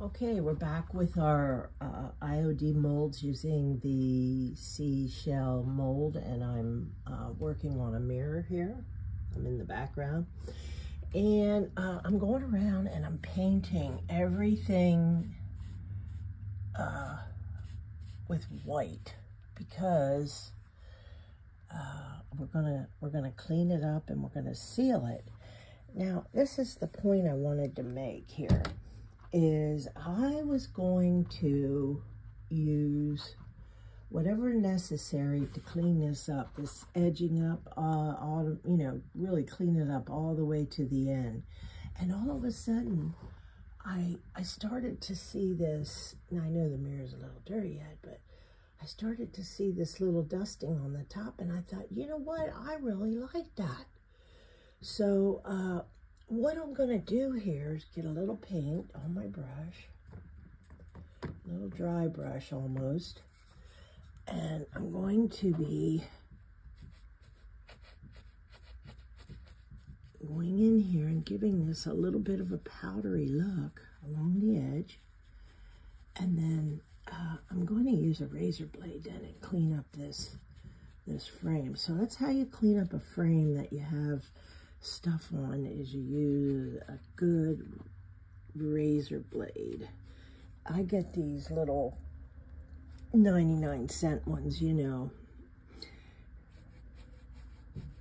Okay, we're back with our IOD molds using the seashell mold, and I'm working on a mirror here. I'm in the background, and I'm going around and I'm painting everything with white because we're gonna clean it up and we're gonna seal it. Now, this is the point I wanted to make here. Is I was going to use whatever necessary to clean this up, this edging up, really clean it up all the way to the end. And all of a sudden, I started to see this, and I know the mirror's a little dirty yet, but I started to see this little dusting on the top, and I thought, you know what, I really like that. So, what I'm going to do here is get a little paint on my brush, a little dry brush almost, and I'm going to be going in here and giving this a little bit of a powdery look along the edge, and then I'm going to use a razor blade then and clean up this frame. So that's how you clean up a frame that you have stuff on, is you use a good razor blade. I get these little 99-cent ones, you know,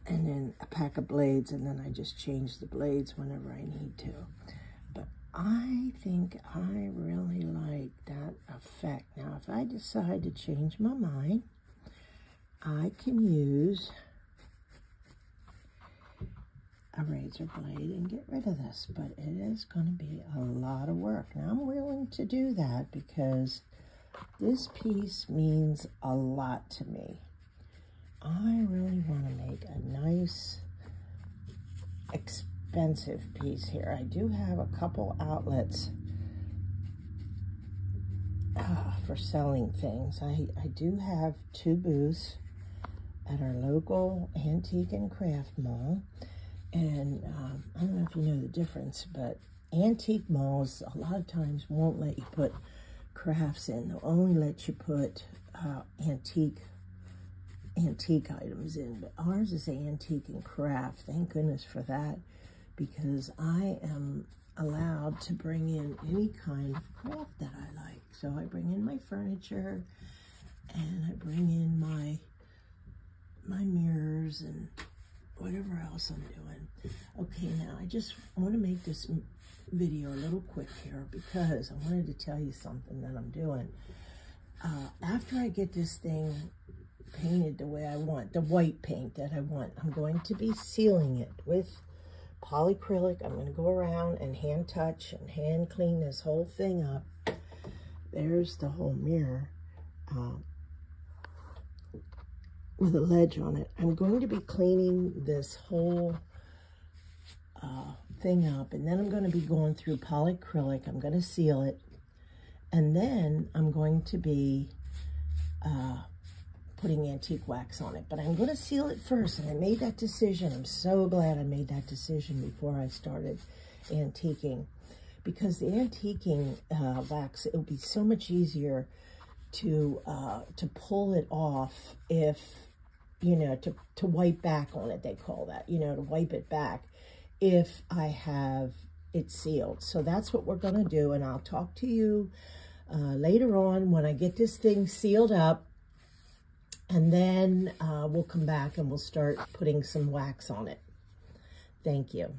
and then a pack of blades, and then I just change the blades whenever I need to. But I think I really like that effect. Now, if I decide to change my mind, I can use a razor blade and get rid of this, but it is going to be a lot of work. Now, I'm willing to do that because this piece means a lot to me. I really want to make a nice, expensive piece here. I do have a couple outlets for selling things. I do have 2 booths at our local antique and craft mall. And I don't know if you know the difference, but antique malls a lot of times won't let you put crafts in. They'll only let you put antique items in. But ours is antique and craft. Thank goodness for that, because I am allowed to bring in any kind of craft that I like. So I bring in my furniture, and I bring in my mirrors and whatever else I'm doing. Okay, now I just want to make this video a little quick here because I wanted to tell you something that I'm doing. After I get this thing painted the way I want, the white paint that I want, I'm going to be sealing it with polyacrylic. I'm going to go around and hand touch and hand clean this whole thing up. There's the whole mirror. With a ledge on it. I'm going to be cleaning this whole thing up, and then I'm going to be going through polyacrylic. I'm going to seal it, and then I'm going to be putting antique wax on it. But I'm going to seal it first, and I made that decision. I'm so glad I made that decision before I started antiquing, because the antiquing wax, it'll be so much easier to pull it off if, you know, to wipe back on it, they call that, you know, to wipe it back if I have it sealed. So that's what we're going to do, and I'll talk to you later on when I get this thing sealed up, and then we'll come back and we'll start putting some wax on it. Thank you.